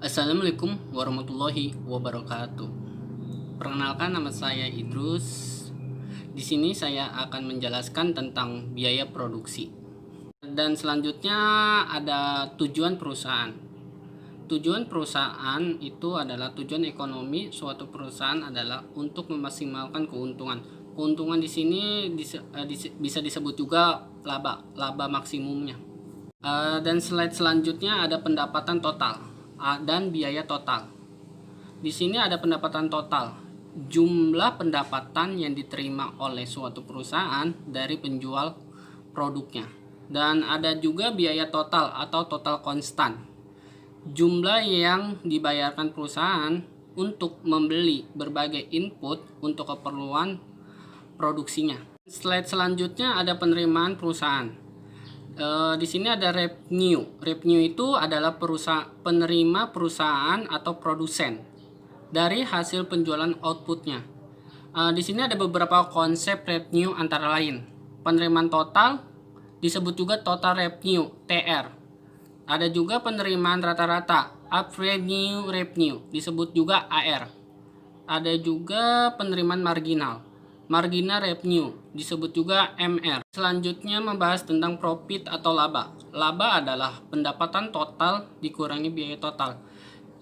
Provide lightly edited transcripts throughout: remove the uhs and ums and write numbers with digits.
Assalamualaikum warahmatullahi wabarakatuh. Perkenalkan, nama saya Idrus. Di sini saya akan menjelaskan tentang biaya produksi. Dan selanjutnya ada tujuan perusahaan. Tujuan perusahaan itu adalah tujuan ekonomi suatu perusahaan adalah untuk memaksimalkan keuntungan. Keuntungan di sini bisa disebut juga laba maksimumnya. Dan slide selanjutnya ada pendapatan total dan biaya total. Di sini ada pendapatan total, jumlah pendapatan yang diterima oleh suatu perusahaan dari penjual produknya. Dan ada juga biaya total atau total konstan, jumlah yang dibayarkan perusahaan untuk membeli berbagai input untuk keperluan produksinya. Slide selanjutnya ada penerimaan perusahaan. Di sini ada revenue. Revenue itu adalah penerima perusahaan atau produsen dari hasil penjualan outputnya. Di sini ada beberapa konsep revenue antara lain. Penerimaan total disebut juga total revenue (TR). Ada juga penerimaan rata-rata average revenue disebut juga AR. Ada juga penerimaan marginal revenue disebut juga MR. Selanjutnya membahas tentang profit atau laba. Laba adalah pendapatan total dikurangi biaya total.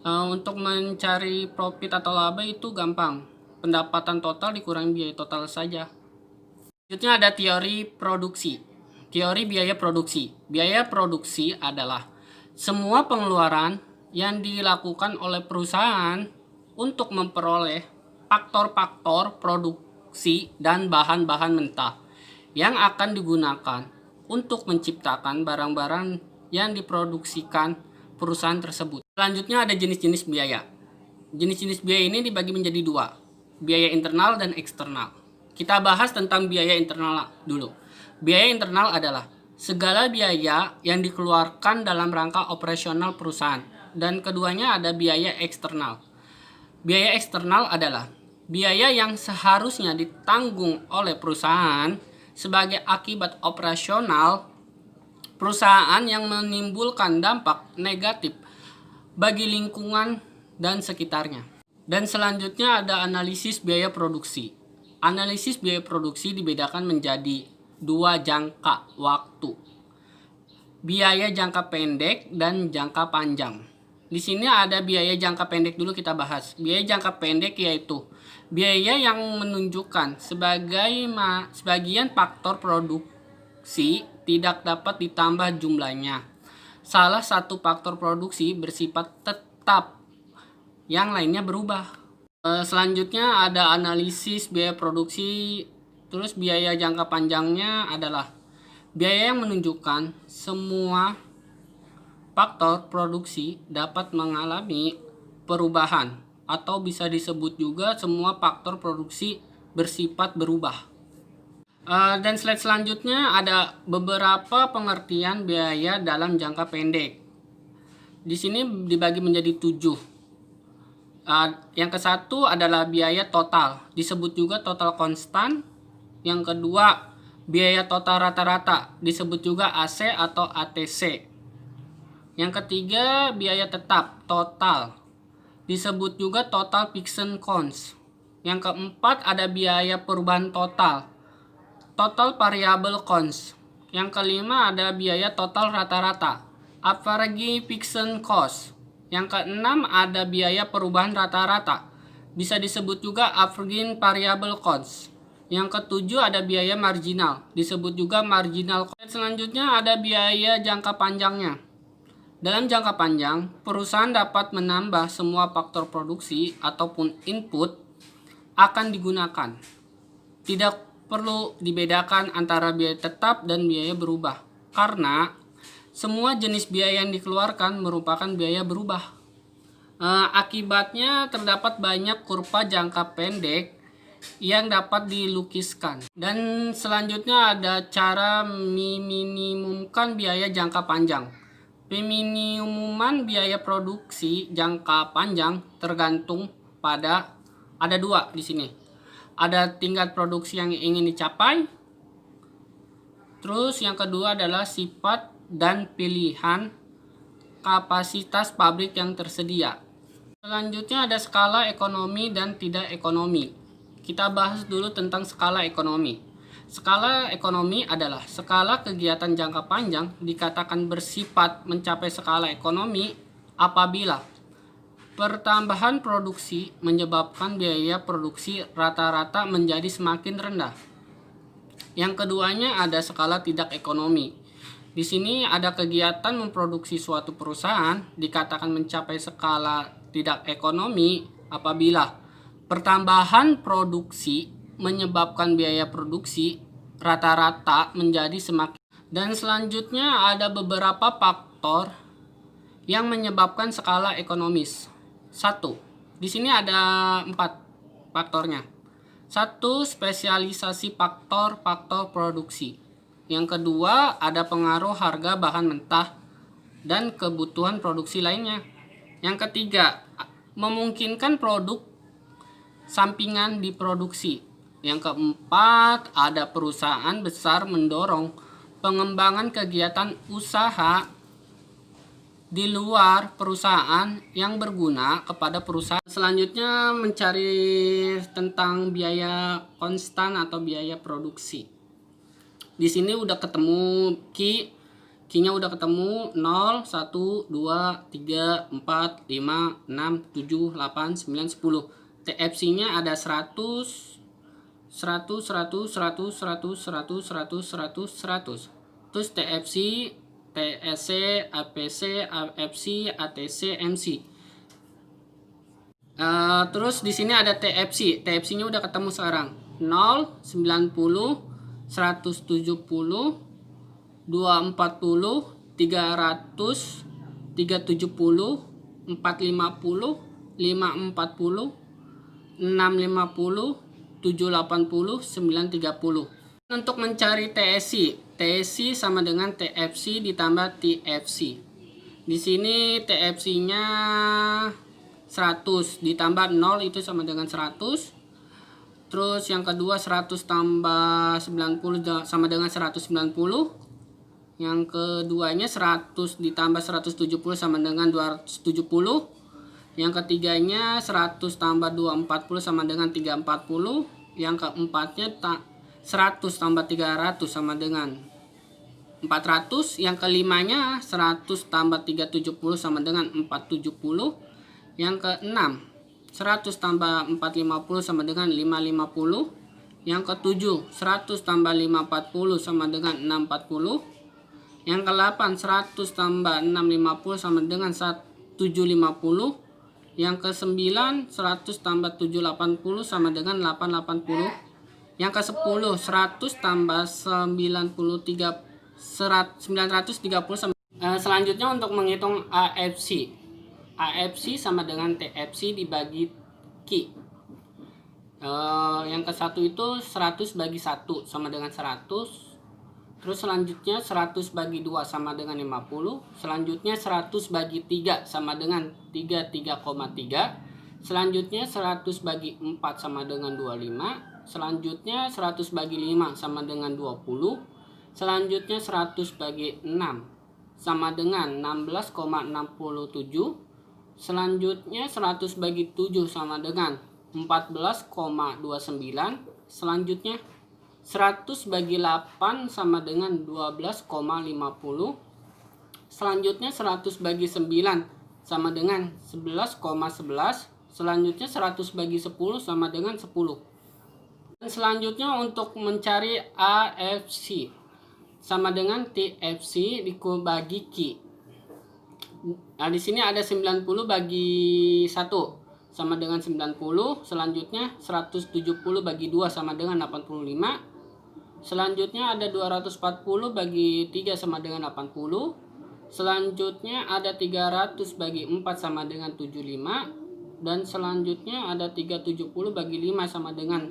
Untuk mencari profit atau laba itu gampang. Pendapatan total dikurangi biaya total saja. Selanjutnya ada teori produksi. Teori biaya produksi. Biaya produksi adalah semua pengeluaran yang dilakukan oleh perusahaan untuk memperoleh faktor-faktor produksi dan bahan-bahan mentah yang akan digunakan untuk menciptakan barang-barang yang diproduksikan perusahaan tersebut. Selanjutnya ada jenis-jenis biaya. Jenis-jenis biaya ini dibagi menjadi dua, biaya internal dan eksternal. Kita bahas tentang biaya internal dulu. Biaya internal adalah segala biaya yang dikeluarkan dalam rangka operasional perusahaan, dan keduanya ada biaya eksternal. Biaya eksternal adalah biaya yang seharusnya ditanggung oleh perusahaan sebagai akibat operasional perusahaan yang menimbulkan dampak negatif bagi lingkungan dan sekitarnya. Dan selanjutnya ada analisis biaya produksi. Analisis biaya produksi dibedakan menjadi dua jangka waktu, biaya jangka pendek dan jangka panjang. Di sini ada biaya jangka pendek dulu kita bahas. Biaya jangka pendek yaitu biaya yang menunjukkan sebagian faktor produksi tidak dapat ditambah jumlahnya. Salah satu faktor produksi bersifat tetap, yang lainnya berubah. Selanjutnya ada analisis biaya produksi. Terus biaya jangka panjangnya adalah biaya yang menunjukkan semua faktor produksi dapat mengalami perubahan, atau bisa disebut juga semua faktor produksi bersifat berubah. Dan slide selanjutnya ada beberapa pengertian biaya dalam jangka pendek. Di sini dibagi menjadi 7. Yang ke satu adalah biaya total, disebut juga total konstan. Yang kedua, biaya total rata-rata, disebut juga AC atau ATC. Yang ketiga, biaya tetap total, disebut juga total fixed cost. Yang keempat ada biaya perubahan total, total variable cost. Yang kelima ada biaya total rata-rata, average fixed cost. Yang keenam ada biaya perubahan rata-rata, bisa disebut juga average variable cost. Yang ketujuh ada biaya marginal, disebut juga marginal cost. Selanjutnya ada biaya jangka panjangnya. Dalam jangka panjang, perusahaan dapat menambah semua faktor produksi ataupun input akan digunakan. Tidak perlu dibedakan antara biaya tetap dan biaya berubah, karena semua jenis biaya yang dikeluarkan merupakan biaya berubah. Akibatnya terdapat banyak kurva jangka pendek yang dapat dilukiskan. Dan selanjutnya ada cara meminimumkan biaya jangka panjang. Peminimuman biaya produksi jangka panjang tergantung pada ada dua di sini. Ada tingkat produksi yang ingin dicapai. Terus yang kedua adalah sifat dan pilihan kapasitas pabrik yang tersedia. Selanjutnya ada skala ekonomi dan tidak ekonomi. Kita bahas dulu tentang skala ekonomi. Skala ekonomi adalah skala kegiatan jangka panjang dikatakan bersifat mencapai skala ekonomi apabila pertambahan produksi menyebabkan biaya produksi rata-rata menjadi semakin rendah. Yang keduanya ada skala tidak ekonomi. Di sini ada kegiatan memproduksi suatu perusahaan dikatakan mencapai skala tidak ekonomi apabila pertambahan produksi menyebabkan biaya produksi rata-rata menjadi semakin. Dan selanjutnya ada beberapa faktor yang menyebabkan skala ekonomis. 1. Di sini ada 4 faktornya. 1. Spesialisasi faktor produksi. Yang kedua, ada pengaruh harga bahan mentah dan kebutuhan produksi lainnya. Yang ketiga, memungkinkan produk sampingan diproduksi. Yang keempat, ada perusahaan besar mendorong pengembangan kegiatan usaha di luar perusahaan yang berguna kepada perusahaan. Selanjutnya mencari tentang biaya konstan atau biaya produksi. Di sini udah ketemu Q-nya udah ketemu 0, 1, 2, 3, 4, 5, 6, 7, 8, 9, 10. TFC-nya ada 100, 100, 100, 100, 100, 100, 100, 100. Terus TFC, TSC, APC, AFC, ATC, MC. Terus di sini ada TFC. TFC-nya udah ketemu sekarang. 0, 90, 170, 240, 300, 370, 450, 540, 650, 780, 930. Untuk mencari TSC, TSC sama dengan TFC ditambah TFC. Di sini TFC-nya 100 ditambah 0 itu sama dengan 100. Terus yang kedua 100 tambah 90 sama dengan 190. Yang keduanya 100 ditambah 170 sama dengan 270. Yang ketiganya 100 tambah 240 sama dengan 340. Yang keempatnya 100 tambah 300 sama dengan 400. Yang kelimanya 100 tambah 370 sama dengan 470. Yang keenam 100 tambah 450 sama dengan 550. Yang ketujuh 100 tambah 540 sama dengan 640. Yang ke-8 100 tambah 650 sama dengan 750. Yang ke-9 100 tambah 780 sama dengan 880. Yang ke-10 100 tambah 930 sama. Selanjutnya untuk menghitung AFC. AFC sama dengan TFC dibagi Q. Yang ke-1 itu 100 bagi 1 sama dengan 100. Terus selanjutnya 100 bagi 2 sama dengan 50. Selanjutnya 100 bagi 3 sama dengan 33,3. Selanjutnya 100 bagi 4 sama dengan 25. Selanjutnya 100 bagi 5 sama dengan 20. Selanjutnya 100 bagi 6 sama dengan 16,67. Selanjutnya 100 bagi 7 sama dengan 14,29. Selanjutnya 100 bagi 8 sama dengan 12,50. Selanjutnya 100 bagi 9 sama dengan 11,11. Selanjutnya 100 bagi 10 sama dengan 10. Dan selanjutnya untuk mencari AFC sama dengan TFC dibagi Q. Nah, di sini ada 90 bagi 1 sama dengan 90. Selanjutnya 170 bagi 2 sama dengan 85. Selanjutnya ada 240 bagi 3 sama dengan 80. Selanjutnya ada 300 bagi 4 sama dengan 75. Dan selanjutnya ada 370 bagi 5 sama dengan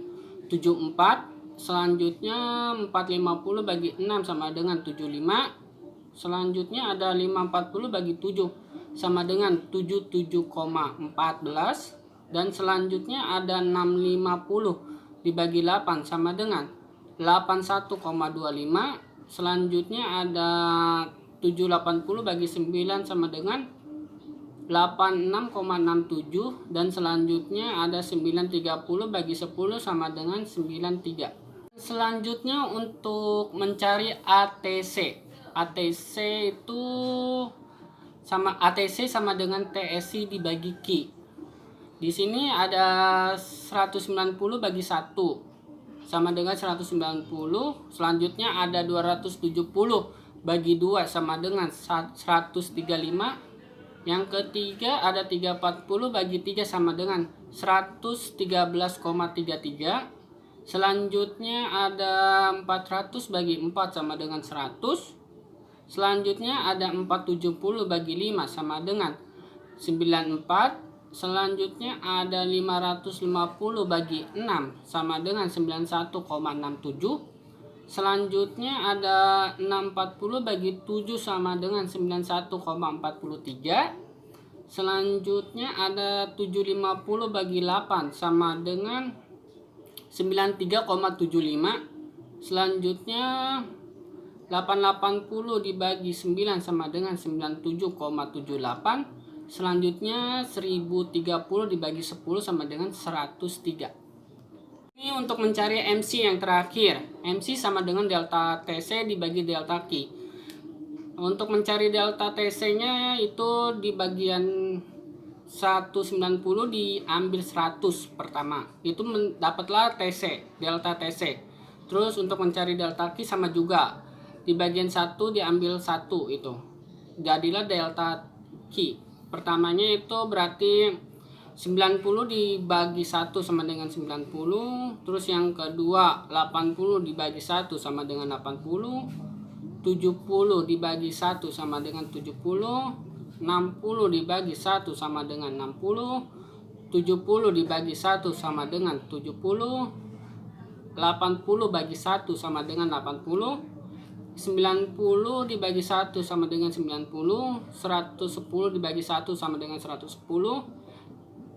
74. Selanjutnya 450 bagi 6 sama dengan 75. Selanjutnya ada 540 bagi 7 sama dengan 77,14. Dan selanjutnya ada 650 dibagi 8 sama dengan 81,25. Selanjutnya ada 780 bagi 9 sama dengan 86,67, dan selanjutnya ada 930 bagi 10 sama dengan 93. Selanjutnya untuk mencari ATC. ATC itu ATC sama dengan TSI dibagi Q. Di sini ada 190 bagi 1 sama dengan 190. Selanjutnya ada 270 bagi 2 sama dengan 135. Yang ketiga ada 340 bagi 3 sama dengan 113,33. Selanjutnya ada 400 bagi 4 sama dengan 100. Selanjutnya ada 470 bagi 5 sama dengan 94. Selanjutnya ada 550 bagi 6 sama dengan 91,67. Selanjutnya ada 640 bagi 7 sama dengan 91,43. Selanjutnya ada 750 bagi 8 sama dengan 93,75. Selanjutnya 880 dibagi 9 sama dengan 97,78. Selanjutnya 1030 dibagi 10 sama dengan 103. Ini untuk mencari MC yang terakhir. MC sama dengan delta TC dibagi delta Q. Untuk mencari delta TC-nya itu di bagian 190 diambil 100 pertama. Itu dapatlah TC, delta TC. Terus untuk mencari delta Q sama juga. Di bagian 1 diambil 1 itu. Jadilah delta Q. Pertamanya itu berarti 90 dibagi 1 sama dengan 90. Terus yang kedua 80 dibagi 1 sama dengan 80. 70 dibagi 1 sama dengan 70. 60 dibagi 1 sama dengan 60. 70 dibagi 1 sama dengan 70. 80 bagi 1 sama dengan 80. 90 dibagi 1 sama dengan 90. 110 dibagi 1 sama dengan 110.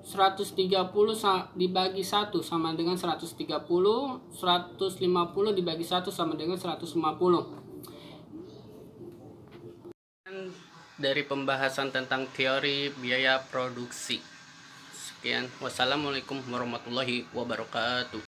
130 dibagi 1 sama dengan 130. 150 dibagi 1 sama dengan 150. Dari pembahasan tentang teori biaya produksi. Sekian, wassalamualaikum warahmatullahi wabarakatuh.